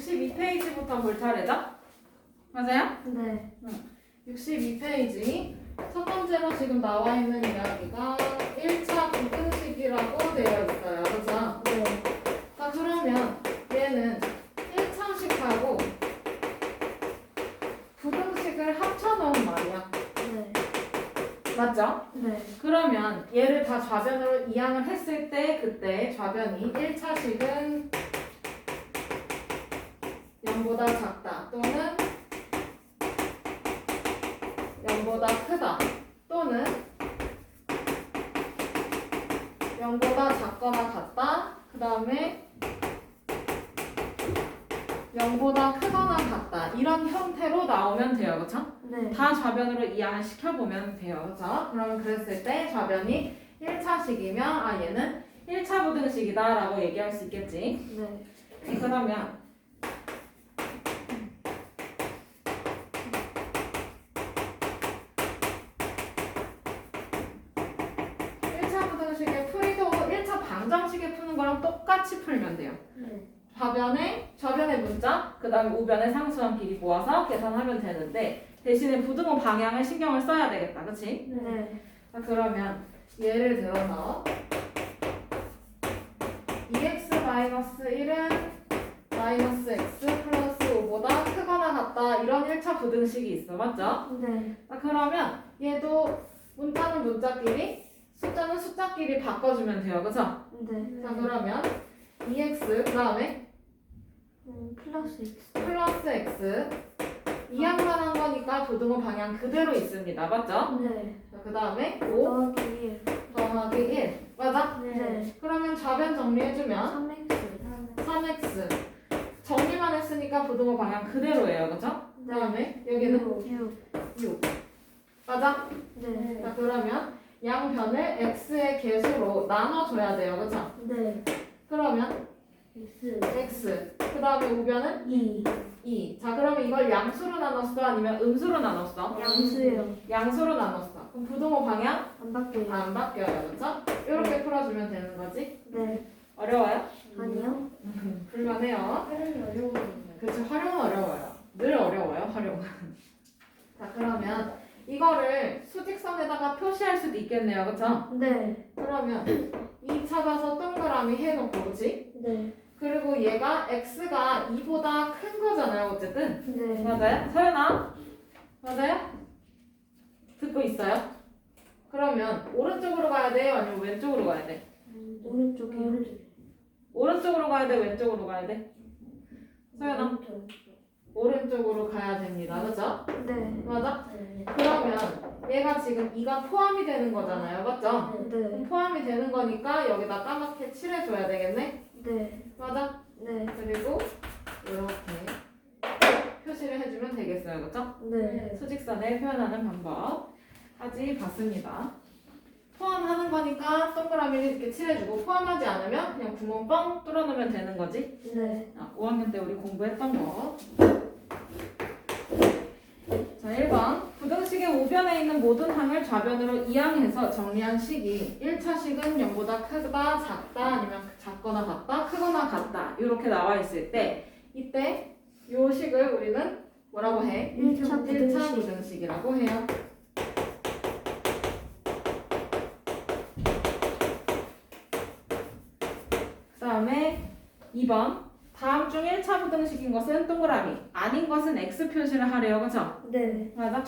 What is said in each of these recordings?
62페이지부터 볼 차례죠? 맞아요? 네. 62페이지 첫 번째로 지금 나와 있는 이야기가 1차 부등식이라고 되어 있어요. 그렇죠? 네. 자, 그러면 얘는 1차식하고 부등식을 합쳐놓은 말이야. 네. 맞죠? 네. 그러면 얘를 다 좌변으로 이항을 했을 때 그때 좌변이 1차식은 0보다 작다 또는 0보다 크다 또는 0보다 작거나 같다 그 다음에 0보다 크거나 같다 이런 형태로 나오면 돼요. 그렇죠? 네. 다 좌변으로 이항을 시켜보면 돼요. 그렇죠? 그러면 그랬을 때 좌변이 1차식이면 아 얘는 1차 부등식이다 라고 얘기할 수 있겠지. 네. 그러면 부등식의 풀이도 1차 방정식에 푸는 거랑 똑같이 풀면 돼요. 네. 좌변의 문자, 그 다음에 우변의 상수항 길이 모아서 계산하면 되는데 대신에 부등호 방향을 신경을 써야 되겠다. 그치? 네. 자, 그러면 예를 들어서 2x-1은 마이너스 x 플러스 5보다 크거나 같다 이런 1차 부등식이 있어. 맞죠? 네. 자, 그러면 얘도 문자는 문자끼리 숫자는 숫자끼리 바꿔주면 돼요. 그쵸? 네. 자, 그러면 2x 그 다음에 플러스 x. 플러스 x 이항만 한 거니까 부등호 방향 그대로 있습니다. 맞죠? 네. 그 다음에 5 더하기 1. 더하기 1 맞아? 네. 그러면 좌변 정리해주면 3x. 3x 정리만 했으니까 부등호 방향 그대로예요. 그쵸? 그 다음에 여기는 6. 6 맞아? 네. 자, 그러면 양변을 x의 개수로 나눠줘야 돼요. 그쵸? 네. 그러면 x. x 그 다음에 우변은 2. 2. 자, 그러면 이걸 양수로 나눴어? 아니면 음수로 나눴어? 양수요. 양수로 나눴어. 그럼 부등호 방향 안 바뀌어요. 안 바뀌어요. 그쵸? 이렇게 풀어주면 되는 거지? 네. 어려워요? 아니요. 불만해요. 활용이 어려워요. 그쵸? 활용은 어려워요. 늘 어려워요, 활용은. 자, 그러면 이거를 수직선에다가 표시할 수도 있겠네요. 그쵸? 네. 그러면 이 찾아서 동그라미 해놓고, 그치? 네. 그리고 얘가 x가 2보다 큰 거잖아요. 어쨌든. 네. 맞아요? 서연아? 맞아요? 듣고 있어요? 그러면 오른쪽으로 가야 돼요? 아니면 왼쪽으로 가야 돼? 오른쪽이요. 오른쪽으로 가야 돼? 왼쪽으로 가야 돼? 서연아? 오른쪽으로 가야 됩니다. 그죠? 네. 맞아? 네. 그러면 얘가 지금 2가 포함이 되는 거잖아요. 맞죠? 네. 그럼 포함이 되는 거니까 여기다 까맣게 칠해줘야 되겠네? 네. 맞아? 네. 그리고 이렇게 표시를 해주면 되겠어요. 그죠? 네. 수직선에 표현하는 방법까지 봤습니다. 포함하는 거니까 동그라미를 이렇게 칠해주고 포함하지 않으면 그냥 구멍 뻥 뚫어놓으면 되는 거지. 네. 5학년 때 우리 공부했던 거. 자, 1번. 부등식의 우변에 있는 모든 항을 좌변으로 이항해서 정리한 식이 1차식은 0보다 크다, 작다, 아니면 작거나 같다, 크거나 같다 이렇게 나와 있을 때 이때 요 식을 우리는 뭐라고 해? 1차 1차 부등식이라고 해요. 그 다음에 2번. 다음 중 1차 부등식인 것은 동그라미, 아닌 것은 X 표시를 하래요. 그쵸? 네. 맞아?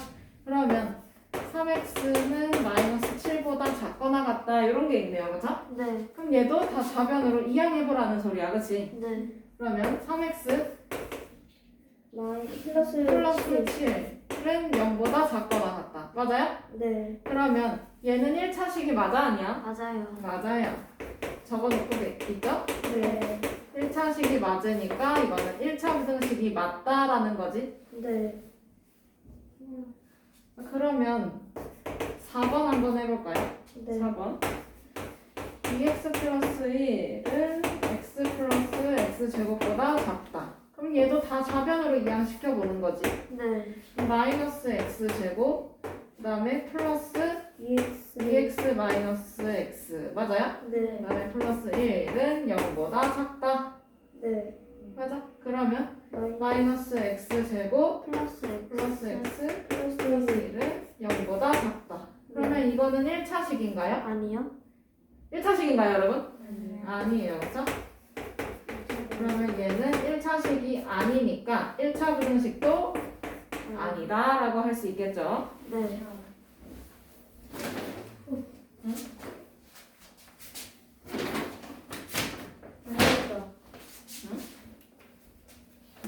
그러면 3x는 마이너스 7보다 작거나 같다 이런 게 있네요. 그쵸? 네. 그럼 얘도 다 좌변으로 이항해보라는 소리야. 그치? 네. 그러면 3x 플러스 플러스 7. 7은 0보다 작거나 같다. 맞아요? 네. 그러면 얘는 1차식이 맞아? 아니야? 맞아요. 맞아요. 적어놓고 있죠? 네. 1차식이 맞으니까 이거는 1차 부등식이 맞다라는 거지. 네. 그러면 4번 한번 해볼까요? 네. 4번 2x 플러스 1은 x 플러스 x제곱보다 작다. 그럼 얘도 다 좌변으로 이항시켜보는 거지. 네. 마이너스 x제곱 그 다음에 플러스 2x. 2x 마이너스 x 맞아요? 그 네. 다음에 플러스 1은 0보다 작다. 네. 맞아? 그러면 마이너스 x제곱 플러스 플러스 x 플러스 플러스 1은 0보다 작다. 그러면 이거는 1차식인가요? 아니요. 1차식인가요, 여러분? 아니에요, 그렇죠? 그러면 얘는 1차식이 아니니까 1차 부등식도 아니다라고 할 수 있겠죠. 네.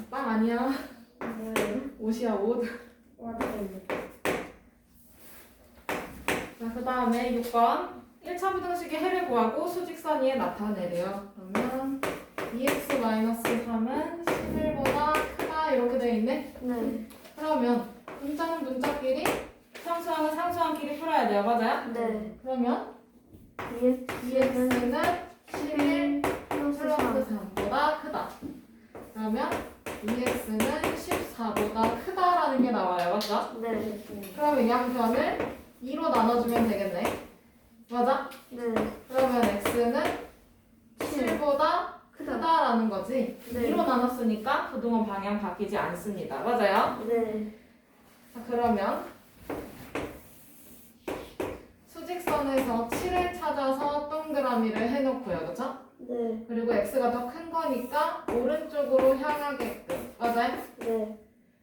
빵 아니야. 뭐예요? 옷이야, 옷. 자, 그 다음에 6번. 1차 부등식의 해를 구하고 수직선 위에 나타내래요. 그러면 2x-3은 11보다 크다 이렇게 돼 있네. 네. 그러면 문자는 문자끼리 상수항은 상수항끼리 풀어야 돼요. 맞아요? 네. 그러면 EX는 2x는 11 플러스 플러스 3. 3보다 크다. 그러면 2x는 14보다 크다라는 게 나와요. 맞죠? 네. 그러면 양변을 2로 나눠주면 되겠네. 맞아? 네. 그러면 x는 7보다 크다라는 거지. 네. 2로 나눴으니까 부동원 방향 바뀌지 않습니다. 맞아요? 네. 자, 그러면 수직선에서 7을 찾아서 동그라미를 해놓고요. 그렇죠? 네. 그리고 x가 더 큰 거니까 오른쪽으로 향하게끔. 맞아요? 네.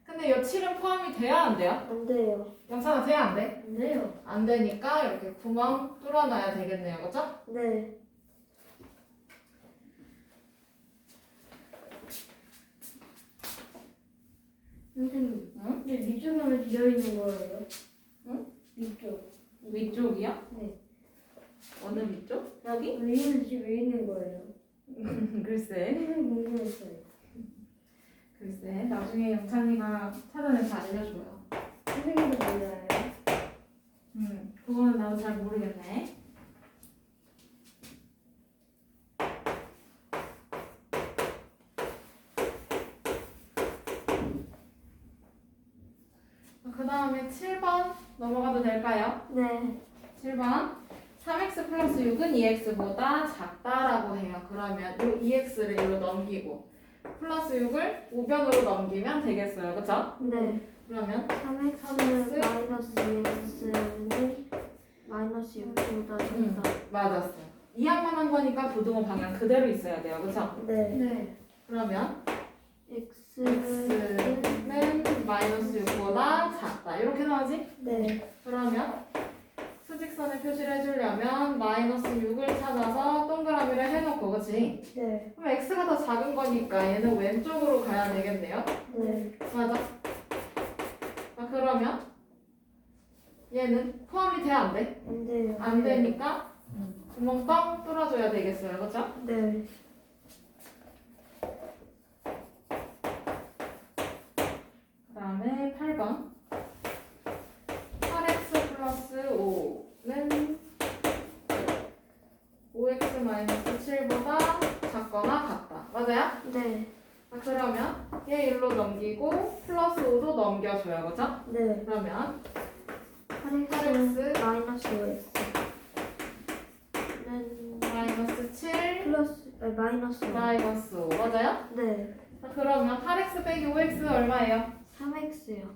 근데 이 7은 포함이 돼야 안 돼요? 안 돼요. 영상아 돼야 안 돼? 안 돼요. 안 되니까 이렇게 구멍 뚫어놔야 되겠네요. 그렇죠? 네. 선생님, 응? 근데 위쪽에만 비어있는 거예요? 응? 위쪽. 위쪽이요? 네. 어느 위쪽? 여기? 왜 있는 거예요? 글쎄. 선생님 궁금했어요. 글쎄. 나중에 영찬이가 찾아내서 알려줘요. 선생님도 몰라요? 그거는 나도 잘 모르겠네. 그 다음에 7번 넘어가도 될까요? 네. 7번 3x 플러스 6은 2x보다 작다라고 해요. 그러면 이 2x를 이로 넘기고 플러스 6을 우변으로 넘기면 되겠어요. 그쵸? 네. 그러면 3x는 마이너스 2x는 마이너스 6보다 작다. 맞았어요. 이항만 한 거니까 부등호 방향 그대로 있어야 돼요. 그쵸? 네. 네. 그러면 x는 x는 마이너스 6보다 작다. 이렇게 나오지? 네. 그러면 수직선을 표시를 해주려면 마이너스 6을 찾아서 동그라미를 해놓고 그치? 네. 그럼 x가 더 작은 거니까 얘는 왼쪽으로 가야 되겠네요. 네. 맞아? 아, 그러면 얘는 포함이 돼? 안 돼? 안 돼요. 안 되니까 구멍 뻥 뚫어줘야 되겠어요. 그쵸? 네. 그 다음에 8번 8x 플러스 5는 5x 마이너스 7보다 작거나 같다. 맞아요? 네. 아, 그러면 얘 1로 넘기고 플러스 5도 넘겨줘요. 그죠? 네. 그러면 8x 마이너스 5x는 마이너스 7 플러스 마이너스 5. 마이너스 5 맞아요? 네. 자, 그러면 8x 빼기 5x 얼마예요? 3x요.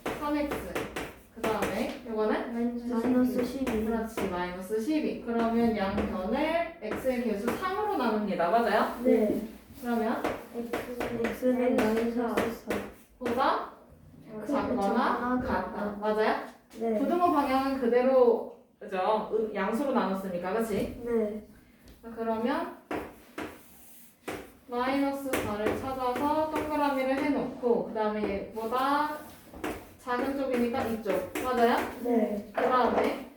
3x 그 다음에 이거는 마이너스 12. 그렇지 마이너스 12 그러면 양변을 x의 개수 3으로 나눕니다. 맞아요? 네. 그러면 x는 마이너스 4. 보다 작거나 같다. 맞아요? 네. 부등호 방향은 그대로 그죠? 양수로 나눴으니까 그치? 네. 자, 그러면 마이너스 4를 찾아서 동그라미를 해놓고 그 다음에 얘보다 작은 쪽이니까 이쪽 맞아요? 네. 그 다음에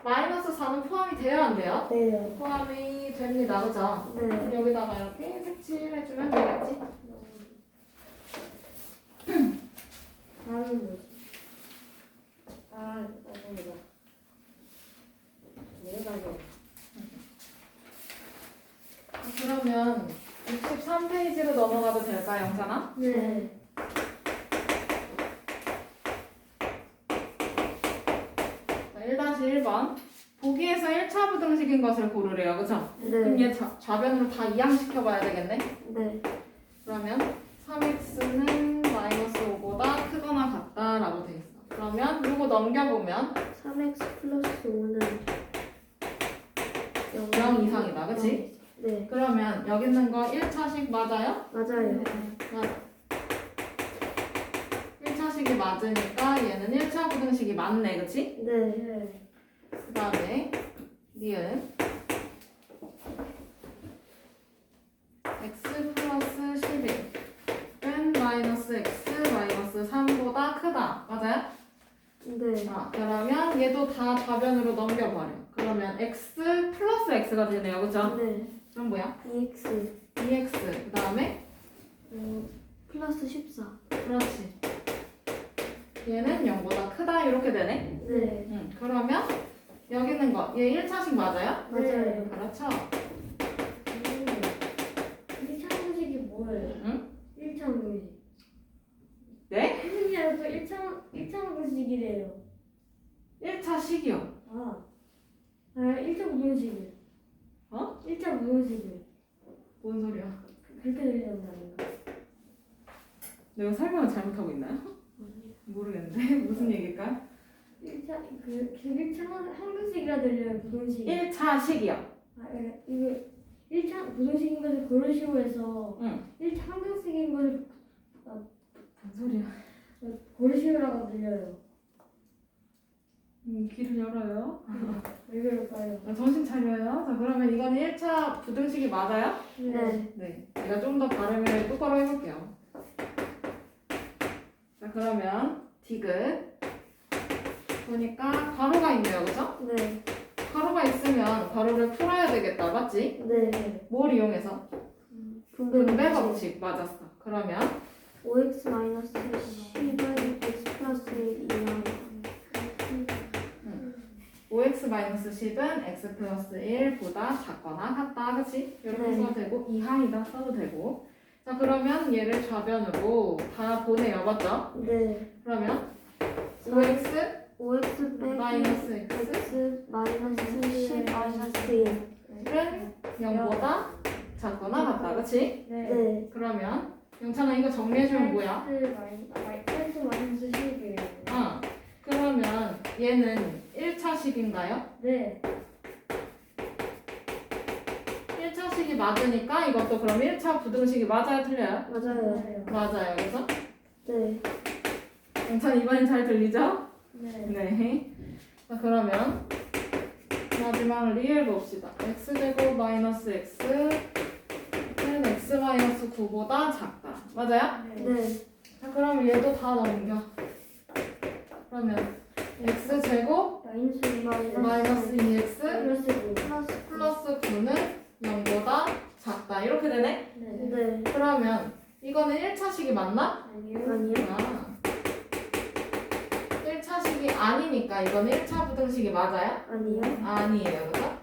마이너스 4는 포함이 돼야 안 돼요? 네요. 포함이 됩니다. 그죠? 네. 여기다가 이렇게 색칠해주면 되겠지? 다음은 뭐지? 나중이다. 내가 그러면 63페이지로 넘어가도 될까요, 영찬아? 네. 자, 1-1번 보기에서 1차 부등식인 것을 고르래요. 그죠? 그럼 네. 얘 좌변으로 다 이항시켜봐야 되겠네? 네. 그러면 3x는 마이너스 5보다 크거나 같다라고 돼 있어. 그러면 이거 넘겨보면 3x 플러스 5는 0 이상이다. 그치? 네, 그러면 여기 있는 거 1차식 맞아요? 맞아요. 맞아. 1차식이 맞으니까 얘는 1차 부등식이 맞네. 그치? 네, 그 다음에 니은 x 플러스 11은 마이너스 x 마이너스 3보다 크다. 맞아요? 네, 자, 그러면 얘도 다 좌변으로 넘겨버려. 그러면 x 플러스 x가 되네요. 그죠? 네. 그럼 뭐야? 2x 2x 그 다음에 플러스 14. 그렇지. 얘는 0보다 크다. 이렇게 되네. 네, 그러면 여기 있는 거 얘 1차식 맞아요? 맞아요. 그렇죠. 1차 공식이 뭐예요? 응? 1차 공식. 네? 선생님이 또 1차 공식이래요. 1차식이요. 아, 1차 부동식이요. 어? 1차 부동식이요. 뭔 소리야? 그렇게 들리는 거 내가 설명을 잘못하고 있나요? 모르겠는데 무슨 얘기일까? 1차, 1차 항공식이라 들려요, 부동식. 1차식이요. 아, 이거 1차 부동식인 것을 고르시고 해서 응. 1차 항공식인 것을 뭔 소리야? 고르시라고 들려요. 귀를 열어요. 왜 그럴까요? 정신 차려요. 자, 그러면 이건 1차 부등식이 맞아요? 네, 네. 제가 좀 더 발음을 똑바로 해볼게요. 자, 그러면 디귿 보니까 괄호가 있네요. 그죠? 네, 괄호가 있으면 괄호를 풀어야 되겠다. 맞지? 네. 뭘 이용해서? 분배 분배 법칙. 법칙 맞았어. 그러면 5x 마이너스 10은 x 플러스 1 이하. 5x-10은 x 플러스 1보다 작거나 같다. 그치? 이렇게 네. 써도 되고 이하이다 써도 되고. 자, 그러면 얘를 좌변으로 다 보내요. 맞죠? 네, 그러면 5x 5x 빼기 마이너스 x x 마이너스 10 마이너스 1. 은 0보다 작거나 같다. 그치? 네, 그러면 영찬아 이거 정리해주면 뭐야? x 마이너스 10이에요. 그러면 얘는 1차식인가요? 네. 1차식이 맞으니까 이것도 그럼 1차 부등식이 맞아요? 틀려요? 맞아요. 맞아요. 그래서 네, 영찬 이번엔 잘 들리죠? 네. 네. 자, 그러면 마지막을 이해해봅시다. x제곱 마이너스 x는 x 마이너스 9보다 작다. 맞아요? 네, 자, 그럼 얘도 다 넘겨. 그러면 x제곱 마이너스 2x 플러스 9. 플러스 9는 0보다 작다. 이렇게 되네? 네. 네. 그러면 이거는 1차식이 맞나? 아니요. 아니요. 1차식이 아니니까 이거는 1차 부등식이 맞아요? 아니요. 아니에요. 그죠?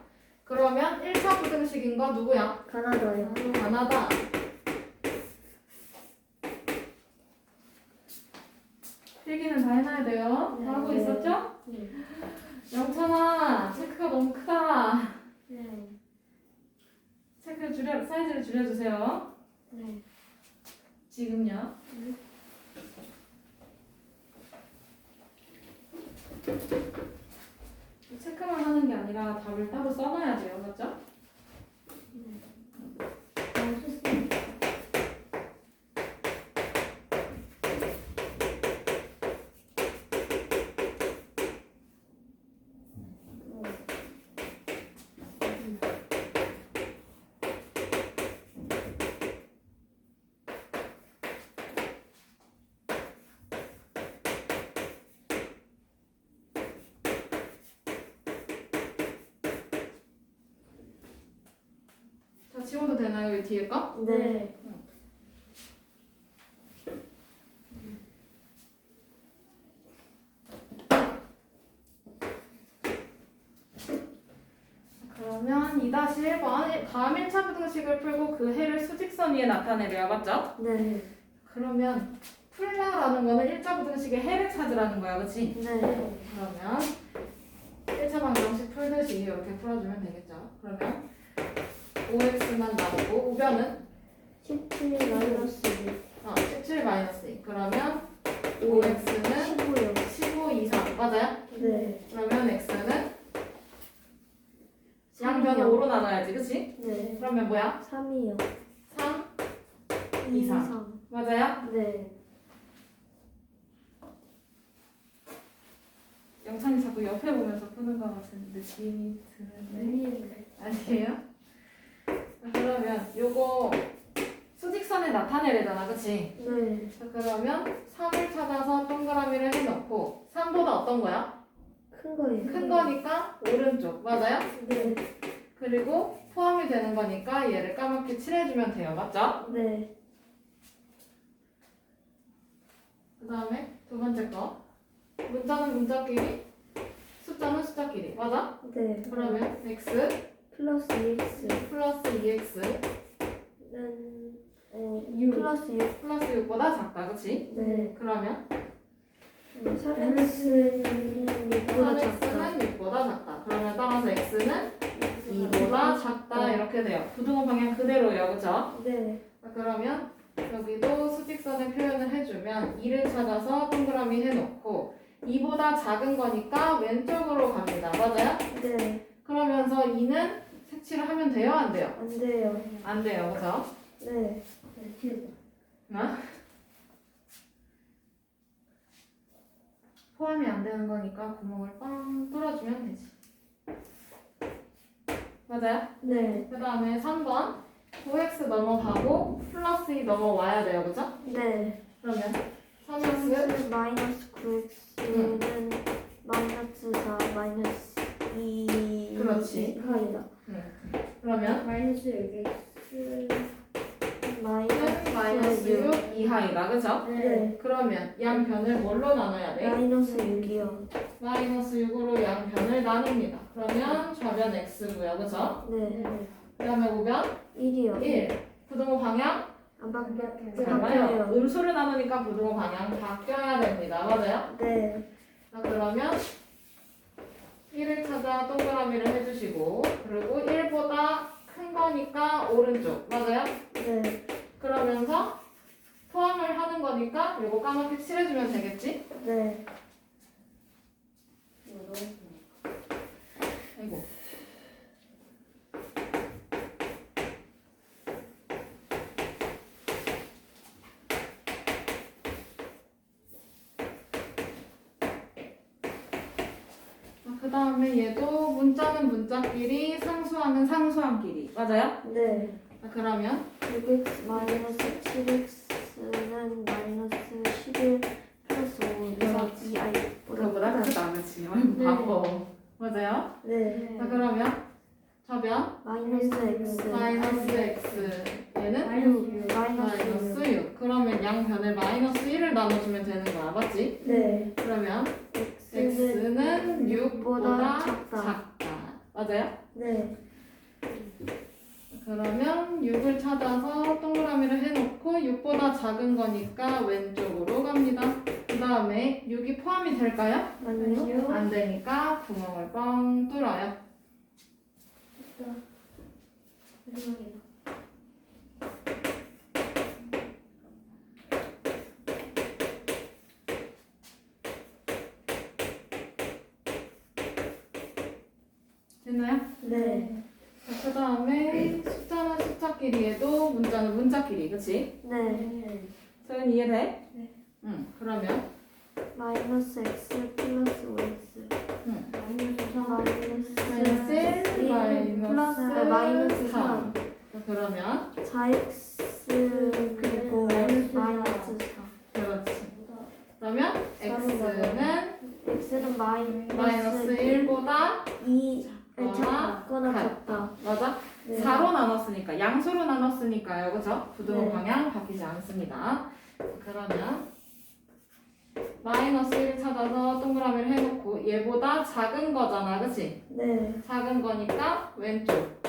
그러면 1차 부등식인 거 누구야? 가나다요. 가나다. 필기는 다 해놔야 돼요. 네. 다 하고 있었죠? 네. 영찬아, 체크가 너무 크다. 네. 체크 사이즈를 줄여주세요. 네. 지금요. 체크만 하는 게 아니라 답을 따로 써놔야 돼요. 맞죠? 좋습니다. 자, 지워도 되나요? 이 뒤에 거? 네. 그러면 2-1번 다음 1차 부등식을 풀고 그 해를 수직선 위에 나타내래요. 맞죠? 네. 그러면 풀라라는 거는 1차 부등식의 해를 찾으라는 거야. 그치? 네. 그러면 1차 방정식 풀듯이 이렇게 풀어주면 되겠죠. 그러면 5x만 나오고 우변은 17 마이너스 17 마이너스 2. 그러면 2. 5x는 15요. 15 이상. 맞아요? 네. 그러면 x는 양변을 5로 나눠야지. 그치? 네. 그러면 뭐야? 3이요. 3 2 이상. 이상. 맞아요? 네. 영찬이 자꾸 옆에 보면서 푸는 것 같은 느낌이 드는데 아니에요? 그러면 요거 수직선에 나타내려잖아. 그치? 네. 자, 그러면 3을 찾아서 동그라미를 해놓고 3보다 어떤 거야? 큰 거예요. 큰 거니까 오른쪽. 맞아요? 네. 그리고 포함이 되는 거니까 얘를 까맣게 칠해주면 돼요. 맞죠? 네. 그 다음에 두 번째 거. 문자는 문자끼리, 숫자는 숫자끼리. 맞아? 네. 그러면 x 플러스 2x. 플러스 2x는 플러스 6. 플러스 6보다 작다. 그치? 네. 그러면 3x는 6보다 작다. 3x는 6보다 작다. 그러면 따라서 x는 2보다 작다. 이렇게 돼요. 부등호 방향 그대로예요. 그쵸? 네. 자, 그러면 여기도 수직선의 표현을 해주면 2를 찾아서 동그라미 해놓고 2보다 작은 거니까 왼쪽으로 갑니다. 맞아요? 네. 그러면서 2는 색칠을 하면 돼요? 안 돼요? 안 돼요. 안 돼요. 그죠? 네. 포함이 안 되는 거니까 구멍을 빵 뚫어주면 되지. 맞아요? 네. 그 다음에 3번 9x 넘어가고 플러스 2 넘어와야 돼요. 그죠? 네. 그러면 3x 3x 마이너스 9x는 마이너스 4 마이너스 2. 그렇지. 이하이다. 그러면 마이너스 6x 마이너스 6 이하이다. 그죠? 네. 그러면 양변을 뭘로 나눠야 돼? 마이너스 6이요. 마이너스 6으로 양변을 나눕니다. 그러면 좌변 x고요. 그죠? 네. 그 다음에 우변 1이요. 1. 부등호 방향 안 바뀌어요. 바뀌어요. 음수를 나누니까 부등호 방향 바뀌어야 됩니다. 맞아요? 네. 자, 그러면 1을 찾아 동그라미를 해주시고 그리고 1보다 큰 거니까 오른쪽. 맞아요? 네. 그러면서 포함을 하는 거니까 이거 까맣게 칠해주면 되겠지? 네. 아이고. 그 다음에 얘도 문자는 문자끼리, 상수항은 상수항끼리. 맞아요? 네. 자, 그러면 6x 마이너스 7x는 마이너스 11 플러스 5 그렇지. 2i보다 그거보다 크다. 그치? 아이고, 바보. 맞아요? 네. 자, 그러면 좌변 마이너스 x 마이너스 x 얘는 마이너스 6. 그러면 양변을 마이너스 1을 나눠주면 되는 거야. 맞지? 네. 그러면 x는 x는 6보다 작다. 작다. 맞아요? 네. 그러면 6을 찾아서 동그라미를 해놓고 6보다 작은 거니까 왼쪽으로 갑니다. 그 다음에 6이 포함이 될까요? 아니요. 안 되니까 구멍을 뻥 뚫어요. 됐나요? 네. 자, 그 다음에 숫자는 숫자끼리에도 문자는 문자끼리. 그치? 네. 서윤 이해돼? 네. 응. 그러면 마이너스 x 플러스 5x 응. 마이너스 마이너스 1 플러스 마이너스 마이너스 3. 3 자, 그러면 4x 그리고 마이너스 4 그렇지. 그러면 x는 x는 마이너스 1보다 2을 작거나 작거나 같다. 같다. 맞아? 네. 4로 나눴으니까 양수로 나눴으니까요. 그죠? 부등호 네. 방향 바뀌지 않습니다. 그러면 마이너스 1 찾아서 동그라미를 해놓고 얘보다 작은 거잖아. 그치? 네. 작은 거니까 왼쪽.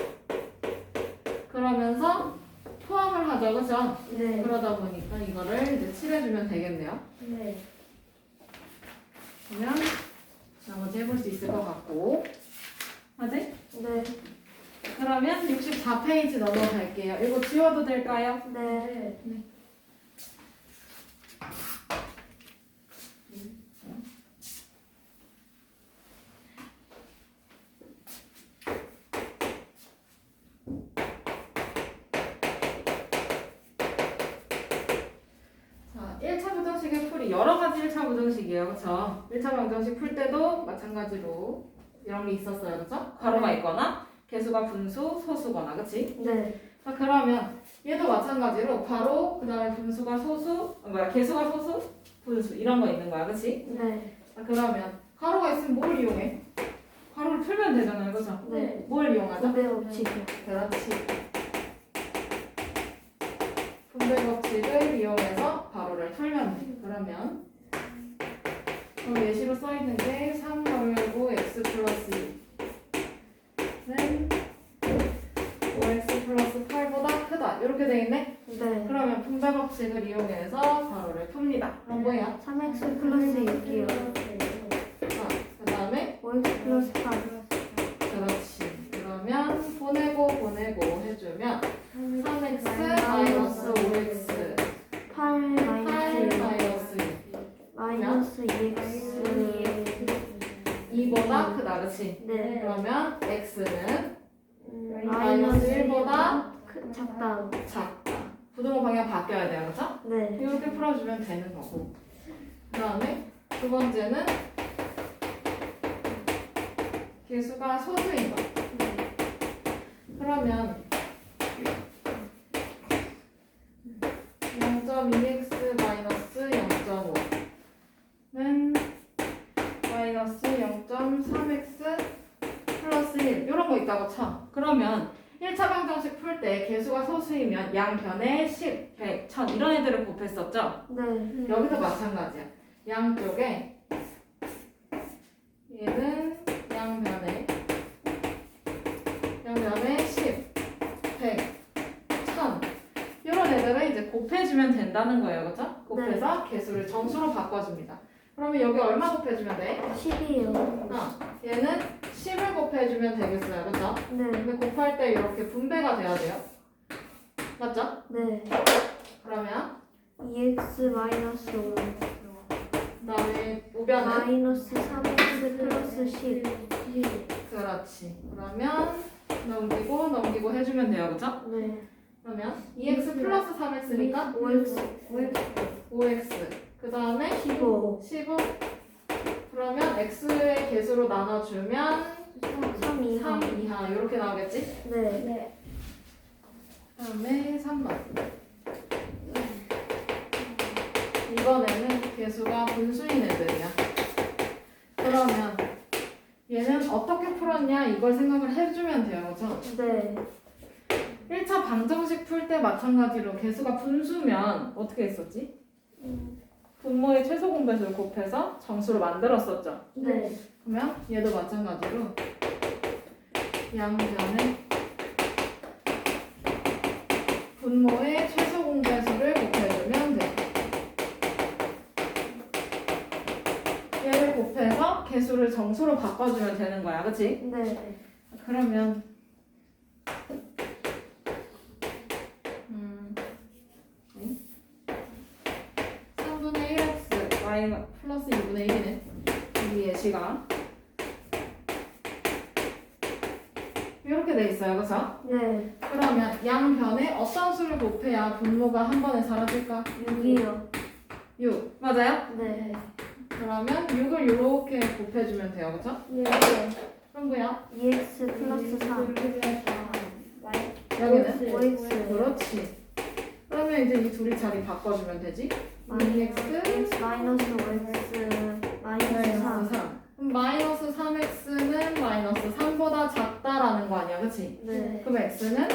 그러면서 포함을 하죠. 그죠? 네. 그러다 보니까 이거를 이제 칠해주면 되겠네요. 네. 그러면 나머지 해볼 수 있을 것 같고. 맞지? 네. 그러면 64페이지 넘어갈게요. 이거 지워도 될까요? 네. 자, 1차 부등식의 풀이 여러 가지 1차 부등식이에요. 그렇죠? 1차 부등식 풀 때도 마찬가지로 이런 게 있었어요. 그렇죠? 괄호가 있거나 개수가 분수, 소수거나. 그렇지? 네. 자, 그러면 얘도 마찬가지로 괄호, 그다음에 분수가 소수, 개수가 소수, 분수 이런 거 있는 거야. 그렇지? 네. 자, 그러면 괄호가 있으면 뭘 이용해? 괄호를 풀면 되잖아요. 그렇죠? 네. 뭘 이용하죠? 분배 법칙이요. 그렇지. 분배 법칙을 이용해서 괄호를 풀면 돼. 그러면 예시로 써있는 게 3 걸고 x 플러스 2는 5x 플러스 8보다 크다. 이렇게 돼 있네? 네. 그러면 분배 법칙을 이용해서 괄호를 풉니다. 그럼 뭐야? 3x 플러스 6이요. 자, 그 다음에 5x 플러스 8. 그렇지. 그러면 보내고 해주면 3x 마이너스 5x 8 8 마이너스 마이너스 마이너스 2x. 2보다 크다. 그치? 네. 그러면 x는 마이너스 1보다 작다. 작다. 부등호 방향 바뀌어야 돼요. 그쵸? 네. 이렇게 풀어주면 되는 거고. 그 다음에 두 번째는 개수가 소수인 거. 그러면 0.2x 마이너스 0.5는 마이너스 0.3x 플러스 1 이런 거 있다고 쳐. 그러면 1차 방정식 풀 때 개수가 소수이면 양변에 10, 100, 1000 이런 애들을 곱했었죠? 네. 여기도 마찬가지야. 양쪽에 얘는 양변에 10, 100, 1000 이런 애들을 이제 곱해주면 된다는 거예요. 그죠? 곱해서 개수를 정수로 바꿔줍니다. 그러면 여기 얼마 곱해주면 돼? 10이요. 얘는 10을 곱해주면 되겠어요. 그죠? 네. 근데 곱할 때 이렇게 분배가 돼야 돼요. 맞죠? 네. 그러면 2x 마이너스 5. 그다음에 우변은 마이너스 3x 플러스 10. 그렇지. 그러면 넘기고 해주면 돼요. 그죠? 네. 그러면 2x 플러스 3x니까 5x. 그 다음에 15. 15. 그러면 x의 개수로 나눠주면 3 이하. 3 이하 이렇게 나오겠지? 네. 그 다음에 3번. 이번에는 개수가 분수인 애들이야. 그러면 얘는 어떻게 풀었냐 이걸 생각을 해주면 돼요. 그죠? 네. 1차 방정식 풀 때 마찬가지로 개수가 분수면 어떻게 했었지? 분모의 최소 공배수를 곱해서 정수로 만들었었죠. 네. 그러면 얘도 마찬가지로 양변에 분모의 최소 공배수를 곱해주면 돼. 얘를 곱해서 개수를 정수로 바꿔주면 되는 거야. 그치? 네. 그러면 3분의 1x y 플러스 2분의 1이네. 이 예시가 이렇게 돼 있어요. 그죠? 네. 그러면 양변에 어떤 수를 곱해야 분모가 한 번에 사라질까? 6이요. 6. 맞아요? 네. 그러면 6을 이렇게 곱해주면 돼요. 그죠? 네. 그럼 뭐야? 2x 플러스 3. 여기는? 5x. 그렇지. 그러면 이제 이 둘이 자리 바꿔주면 되지? x 마이너스 5x 마이너스 3. 3. 그럼 마이너스 3x는 마이너스 3보다 작다라는 거 아니야. 그치? 네. 그럼 x는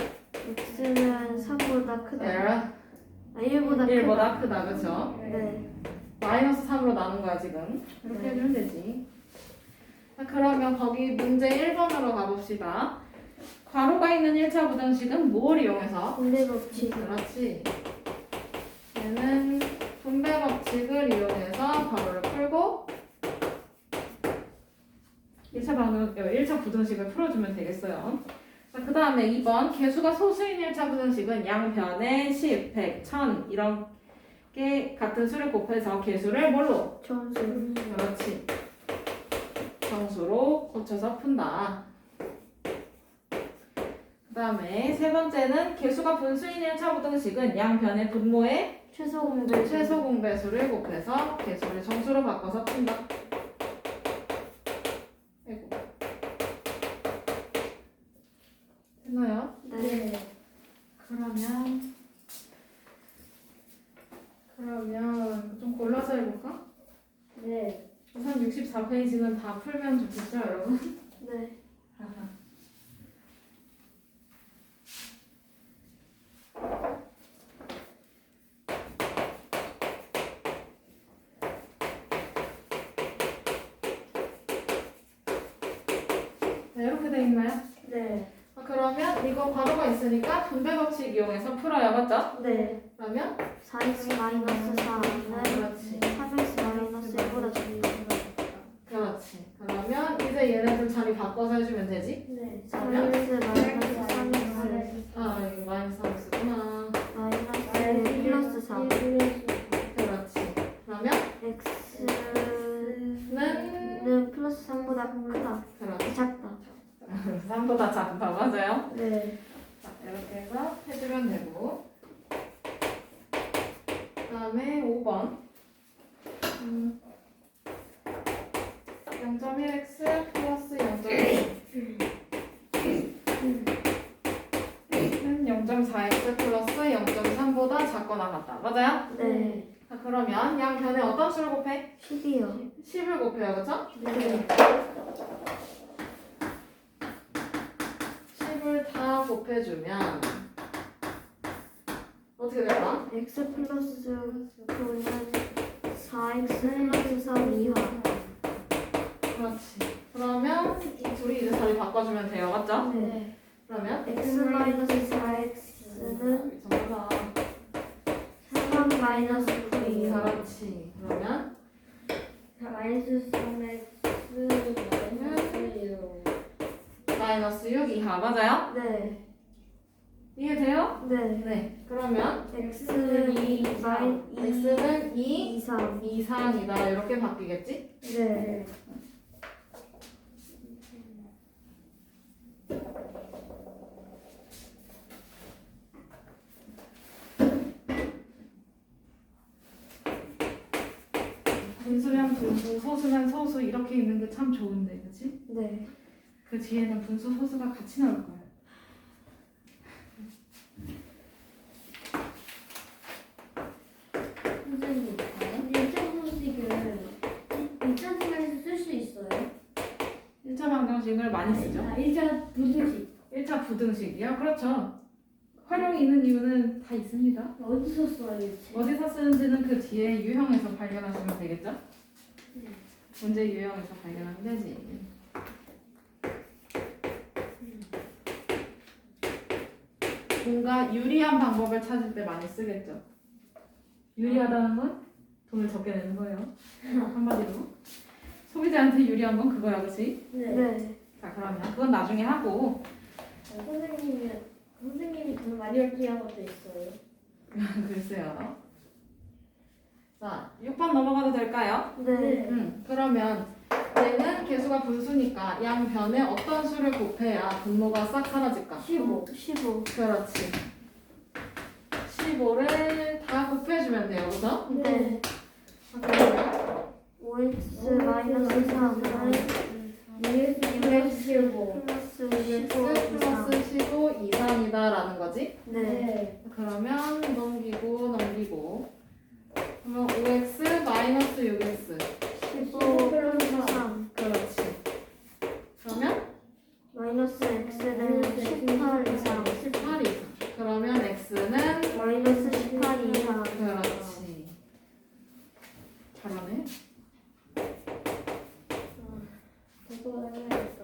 x는 3보다 크다. 에러 아, 1보다 크다. 1보다 크다. 그쵸? 네. 마이너스 3으로 나눈 거야 지금. 이렇게 네. 해주면 되지. 자, 그러면 거기 문제 1번으로 가봅시다. 괄호가 있는 1차 부등식은 뭘 이용해서? 분배 법칙. 그렇지. 얘는 분배 법칙을 이용해서 괄호를 풀고 1차 부등식을 풀어주면 되겠어요. 자, 그 다음에 2번 개수가 소수인 1차 부등식은 양변에 10, 100, 1000 이렇게 같은 수를 곱해서 개수를 뭘로? 점수. 그렇지. 정수로 고쳐서 푼다. 그 다음에 세 번째는 개수가 분수인 1차 부등식은 양변의 분모의 최소 공배. 최소 공배수를 곱해서 개수를 정수로 바꿔서 푼다. 아이고. 됐나요? 네. 그러면 좀 골라서 해볼까? 네. 우선 64페이지는 다 풀면 좋겠죠, 여러분? 네. 네, 이렇게 돼 있나요? 네. 그러면 이거 괄호가 있으니까 분배 법칙 이용해서 풀어요, 맞죠? 네. 그러면 4x 마이너스 4는 그렇지. 3x 마이너스 1보다 작다. 그렇지. 그러면 이제 얘네들 자리 바꿔서 해주면 되지? 네. 그러면 3x 마이너스 3x 아, 이거 마이너스 3x구나. 마이너스 1 플러스 4. 그렇지. 그러면 x는 플러스 3보다 크다. 그렇지. 작다. 3보다 작다, 맞아요? 네. 자, 이렇게 해서 해주면 되고. 그 다음에 5번. 0.1x 플러스 0.1은 0.4x 플러스 0.3보다 작거나 같다. 맞아요? 네. 자, 그러면 양변에 어떤 수를 곱해? 10이요. 10을 곱해요. 그쵸? 네. 10을 다 곱해주면 어떻게 될까? x 플러스 9는 4x 플러스 3 이하. 그렇지. 그러면 둘이 이제 자리 바꿔주면 돼요. 맞죠? 네. 그러면 x 마이너스 4x는 전부 3 마이너스 9 이하. 그렇지. 그러면 마이너스 3x 마이너스 6 이하. 맞아요? 네. 이해돼요? 네. 네. 그러면 x는 2 x는 2 이상. 이상이다. 이렇게 바뀌겠지? 네. 분수면 분수, 소수면 소수 이렇게 있는 게 참 좋은데, 그치? 네. 그 뒤에는 분수, 소수가 같이 나올 거야. 선생님, 1차 부등식을 2차 시간에서 쓸 수 있어요? 1차 방정식을 많이 쓰죠? 1차 부등식 1차 부등식이요? 그렇죠. 활용이 있는 이유는 다 있습니다. 어디서 써요? 대체? 어디서 쓰는지는 그 뒤에 유형에서 발견하시면 되겠죠? 문제 유형에서 발견하면 되지. 뭔가 유리한 방법을 찾을 때 많이 쓰겠죠. 유리하다는 건 돈을 적게 내는 거예요. 한마디로. 소비자한테 유리한 건 그거야, 그치? 네. 자, 그러면 그건 나중에 하고. 선생님이 돈 많이 얻게 한 것도 있어요. 글쎄요. 자, 6번 넘어가도 될까요? 네. 그러면 얘는 개수가 분수니까 양변에 어떤 수를 곱해야 분모가 싹 사라질까? 15 15. 그렇지. 15를 다 곱해주면 돼요, 그죠? 네. 자, 그러면 5x 마이너스 3은 플러스 15 플러스 x 15 이상. 플러스 15 이상이다라는 거지? 네. 그러면 넘기고 그러면 5x 마이너스 6x 15 플러스 3. 그렇지. 그러면 마이너스 x는 18 이상. 18 이상. 그러면 x는 마이너스 18 이상. 그렇지. 잘하네. 그거 해야겠다.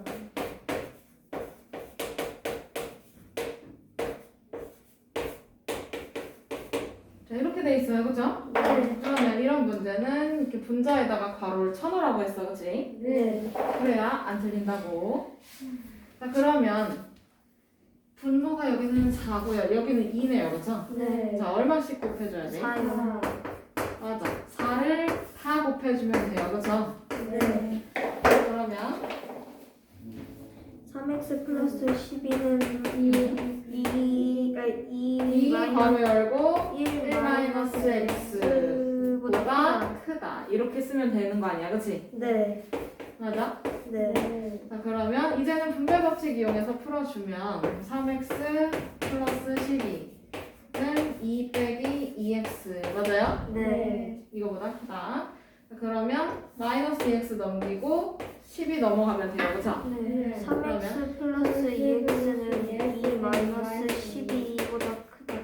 자, 이렇게 돼 있어요, 그죠? 네. 그러면 이런 문제는 이렇게 분자에다가 괄호를 쳐놓으라고 했어, 그치? 네. 그래야 안 틀린다고. 자, 그러면 분모가 여기는 4고요. 여기는 2네요. 그렇죠? 네. 자, 얼마씩 곱해줘야 돼? 4요. 맞아. 4를 다 곱해주면 돼요. 그렇죠? 네. 그러면 3x 플러스 12는 2 2 괄호 열고 1 1 마이너스 x보다 x보다 크다. 이렇게 쓰면 되는 거 아니야? 그치? 네. 맞아? 네. 자, 그러면 이제는 분배 법칙 이용해서 풀어주면 3x 플러스 12는 2 빼기 2x 맞아요? 네. 이거보다 크다. 자, 그러면 마이너스 2x 넘기고 10이 넘어가면 돼요. 그쵸? 네. 3x 플러스 2x는 2 마이너스 12보다 크다.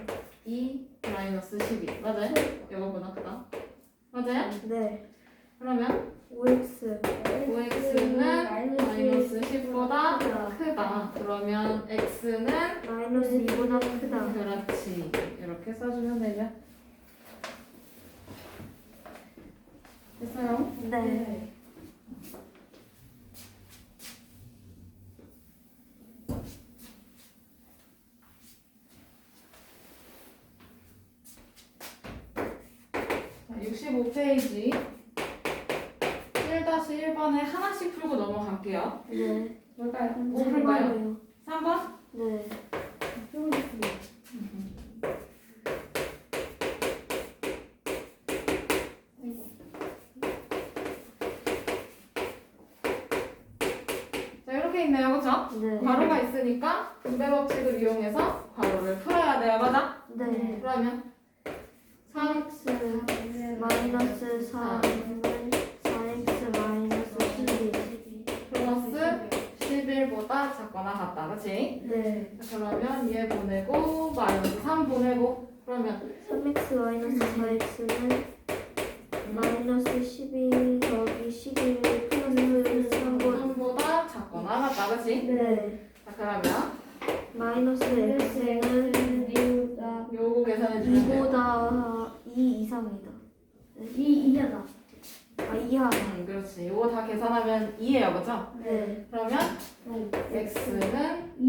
2 마이너스 12 맞아요? 이거보다 크다. 맞아요? 네. 그러면 5x 5x는 마이너스 10보다 크다. 그러면 x는 마이너스 2보다 크다. 그렇지. 이렇게 써주면 되죠. 됐어요? 네. 자, 65페이지 1-1번에 하나씩 풀고 넘어갈게요. 네. 뭘까요? 뭐 풀까요? 3번? 네. 해보고 싶습니다. 자, 이렇게 있네요. 그쵸? 네. 괄호가 있으니까 분배 법칙을 이용해서 괄호를 풀어야 돼요. 맞아? 네. 그러면 3x 마이너스 3은 4x 마이너스 12. 플러스 11보다 작거나 같다. 그치? 네. 자, 그러면 얘 보내고 마이너스 3 보내고 그러면 3x 마이너스 4x는 마이너스 12 더하기 11 플러스 3보다. 3보다 작거나 같다. 그치? 네. 자, 그러면 마이너스 x는 요거 계산해 주면 돼요. 2보다 2 이상이다. 이하다. 아, 이하. 그렇지. 요거 다 계산하면 2예요. 그죠? 네. 그러면 x는 2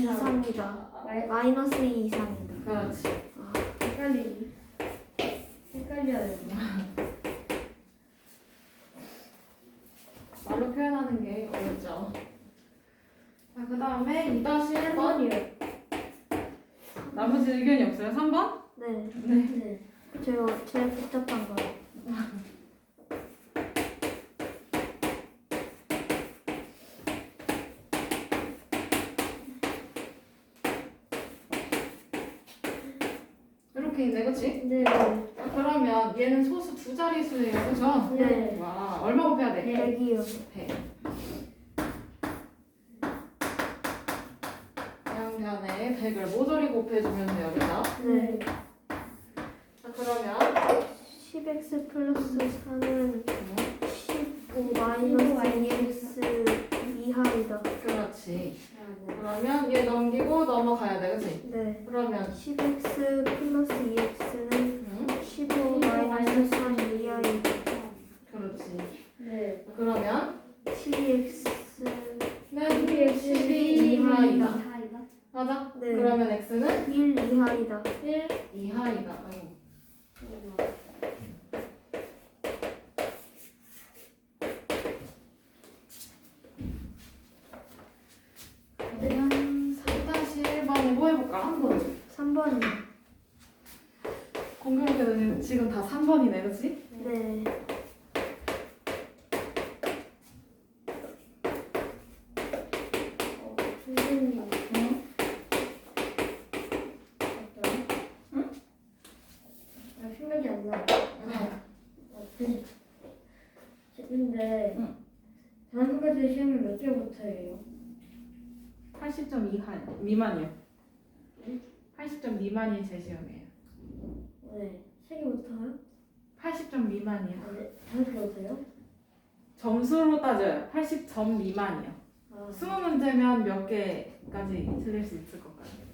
이상이다. 마이너스 2 이상이다. 그렇지. 아, 헷갈리지. 헷갈려요. 말로 표현하는 게 어렵죠. 자, 그 다음에 2-1번. 1번이요. 나머지 의견이 없어요? 3번? 네. 네. 제가 제일 복잡한 거요. 이렇게 있네. 그치? 네. 자, 그러면 얘는 소수 두 자릿수예요. 그죠? 네. 와, 얼마 곱해야 돼? 100이요. 100. 양변에 100을 모조리 곱해주면 돼요. 그죠? 네. 자, 그러면 10x 플러스 4는 15 마이너스 2x 이하이다. 그렇지. 그러면 얘 넘기고 넘어가야 돼. 그치? 네. 그러면 10x 플러스 2x는 응? 15 마이너스 3 이하이다. 그렇지. 네. 그러면 12x는 12 이하이다. 맞아? 네. 그러면 x는 1 이하이다. 1 이하이다. 아이고. 그러면 3-1번에 뭐 해볼까? 3번. 공교롭게도 지금 다 3번이네. 그치? 네. 선생님. 응? 응? 생각이 안 나. 근데 응. 다른 가지 시험을 몇 개부터 해요? 80점 이하 미만이요. 80점 미만이 제 시험이에요. 네. 세 개부터요? 80점 미만이요. 네. 다섯 개부터요? 점수로 따져요. 80점 미만이요. 아, 20문제면 몇 개까지 틀릴 수 있을 것 같아요.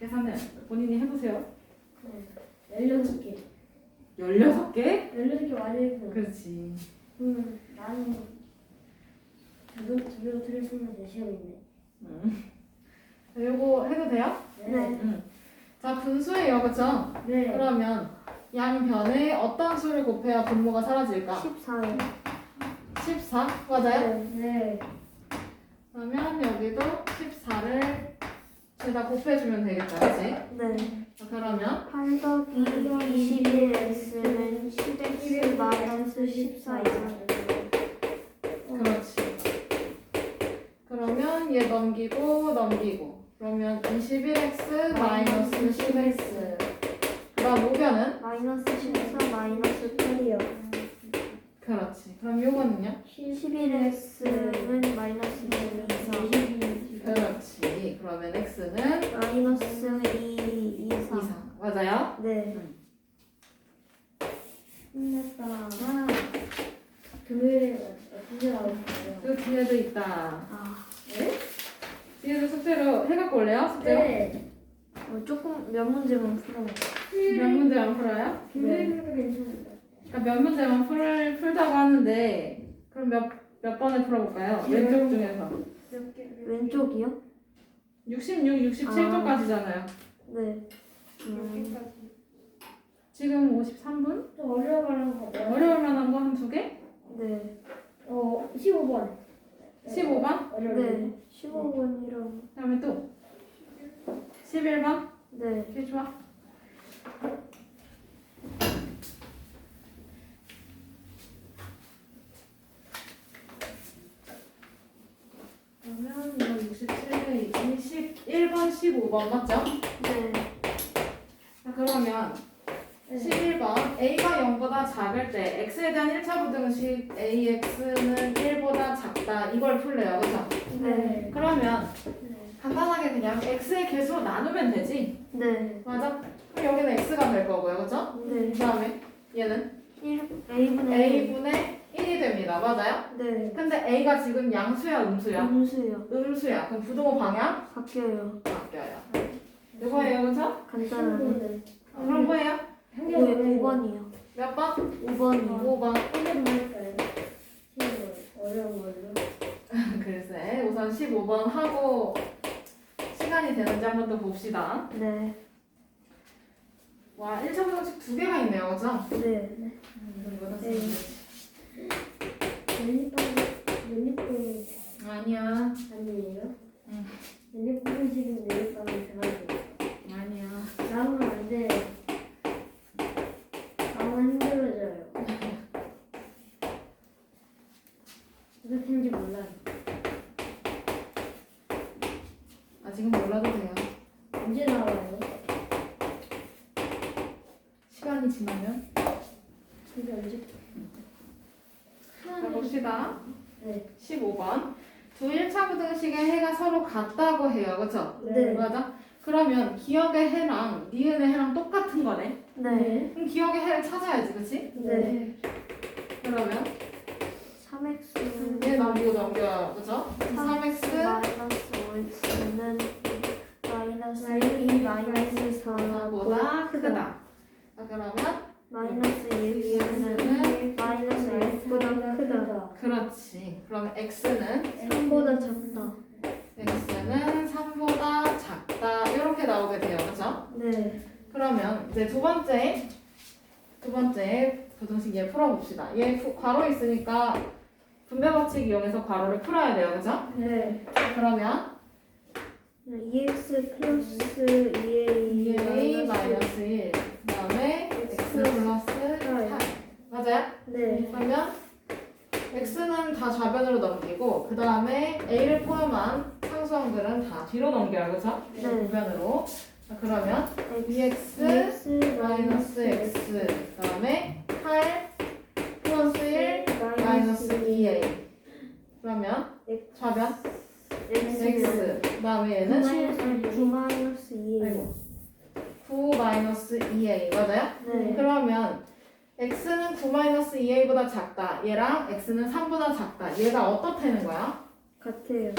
계산을 본인이 해보세요. 네. 16개. 16개? 16개 맞아요. 그렇지. 나는 두 개로 틀릴 수 있는 내 시험인데. 요거 해도 돼요? 네. 자, 분수예요. 그쵸? 네. 그러면 양변에 어떤 수를 곱해야 분모가 사라질까? 14요. 14? 맞아요? 네. 그러면 여기도 14를 죄다 곱해주면 되겠다. 그치? 네. 자, 그러면 8 더하기 21x는 10x 마이너스 14 이상. 그렇지. 그러면 얘 넘기고 넘기고. 그러면 21x 마이너스 10x. 그 다음 오변은? 마이너스 14 마이너스 8이요. 그렇지. 그럼 요거는요? 11x는 마이너스 2 이상. 그렇지. 그러면 x는 마이너스 2 이상. 2상. 맞아요? 네. 끝났다. 아, 금요일에 진짜 나오셨어요. 그 뒤에도 있다. 아, 뒤에도 숙제로 해갖고 올래요? 숙제로? 네. 조금 몇 문제만 풀어볼게요. 몇 문제만 풀어요? 금요일은 괜찮은데. 그러니까 몇 문제만 풀자고 하는데 그럼 몇 번을 풀어볼까요? 왼쪽 중에서 몇 개? 왼쪽이요? 66, 67쪽까지잖아요. 네. 몇 개까지? 지금 53분? 좀 어려워 말하는 거 같아요. 어려울 만한 거 한 두 개? 네. 15번. 15번? 어려워. 네. 15번이랑. 그다음에 또 11번? 네. 이렇게 좋아. 그러면 이거 67에 21번, 15번 맞죠? 네. 자, 그러면 11번 A가 0보다 작을 때 X에 대한 1차 부등식 AX는 1보다 작다 이걸 풀래요. 그죠? 네. 그러면 간단하게 그냥 X의 개수로 나누면 되지? 네. 맞아? 그럼 여기는 X가 될 거고요. 그죠? 네. 그 다음에 얘는 1A분의 A분의 1이 됩니다. 맞아요? 네. 근데 A가 지금 양수야 음수야? 음수요. 음수야. 그럼 부등호 방향 바뀌어요. 바뀌어요. 이거예요. 그죠? 간단하네. 그럼 뭐예요? 5번이요. 몇 번? 5번이요. 5번. 한개만 할까요? 15번. 어려운 걸로. 글쎄 우선 15번 하고 시간이 되는지 한번 더 봅시다. 네. 와 1차 부등식 두 개가 있네요. 그죠? 네. 이거는 네. 연립방이 아니야. 아니에요? 응. 연립방식은 연립방이 들어가요. 아니야. 나오면 안 돼. 나오면 힘들어져요. 어떻게 하는지 몰라요. 아직은 몰라도 돼요. 언제 나와요? 시간이 지나면. 근데 언제? 자 봅시다. 네. 15번. 두 1차 부등식의 해가 서로 같다고 해요. 그쵸? 네. 맞아? 그러면 기억의 해랑 니은의 해랑 똑같은 거네. 네. 그럼 기억의 해를 찾아야지. 그치? 네. 그러면 3x는 얘 넘기고 넘겨요. 그죠? 3x 3x 마이너스 5x는 마이너스 2 마이너스 4보다 크다. 자 그러면 마이너스 1x는 마이너스 6보다 크다. 그렇지. 그럼 x는 3보다 작다. x는 3보다 작다. 이렇게 나오게 돼요. 그죠? 네. 그러면 이제 두 번째 부등식 얘 풀어봅시다. 얘 괄호 있으니까 분배 법칙 이용해서 괄호를 풀어야 돼요. 그죠? 네. 그러면 2x 플러스 2a 2a 마이너스 1 그다음에 x 플러스 8 맞아요? 네. 그러면 x는 다 좌변으로 넘기고 그 다음에 a를 포함한 상수항들은 다 뒤로 넘겨요. 그죠? 네. 우변으로. 자, 그러면 2x 마이너스 x 그 다음에 8 플러스 1 마이너스 2a 그러면 좌변 x 그 다음에 얘는 9 마이너스 2a. 아이고 9 마이너스 2a 맞아요? 네. 그러면 x는 9-2a보다 작다. 얘랑 x는 3보다 작다. 얘가 어떻다는 거야? 같아요.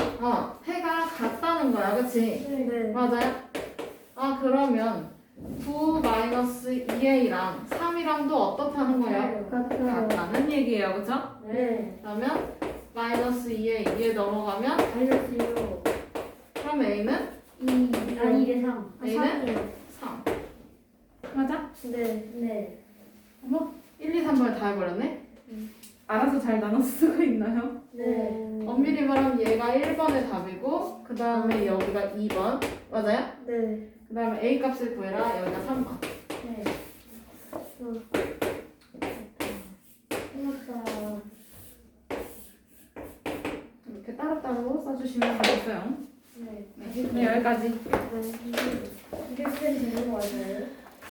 해가 같다는 거야. 그치? 네. 맞아요? 그러면 9-2a랑 3이랑도 어떻다는 거예요? 같아요. 같다는 얘기예요. 그쵸? 네. 그러면 마이너스 2a 얘 넘어가면 마이너스 1로. 그럼 a는 아니 2대 3. A는 3. 맞아? 네. 네. 어머, 1, 2, 3번을 다 해버렸네? 알아서 잘 나눠서 쓰고 있나요? 네. 엄밀히 말하면 얘가 1번의 답이고 그 다음에 여기가 2번 맞아요? 네. 그 다음에 A 값을 구해라 여기가 3번. 네. 끝났다. 이렇게 따로따로 써주시면 되겠어요. 네. 네, 여기까지. 네. 이게 되는 거 맞아요?